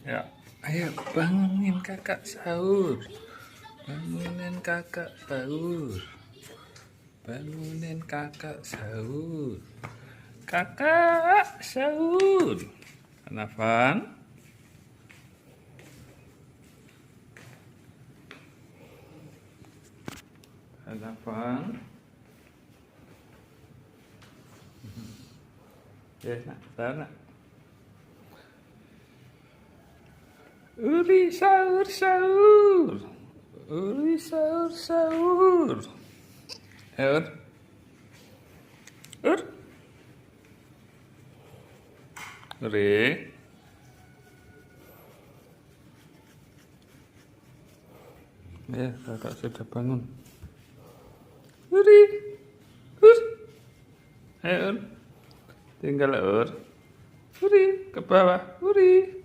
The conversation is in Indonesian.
Ya, ayo bangunin kakak sahur. Bangunin kakak sahur. Bangunin kakak sahur. Kakak sahur. Kenapa? Kenapa? Ya, nak, nak. Uri sahur sahur. Uri sahur sahur. Ur. Ur. Uri. Ya, kakak sudah bangun. Uri. Ur. Ayo, Ur. Tinggal Ur. Uri, ke bawah. Uri.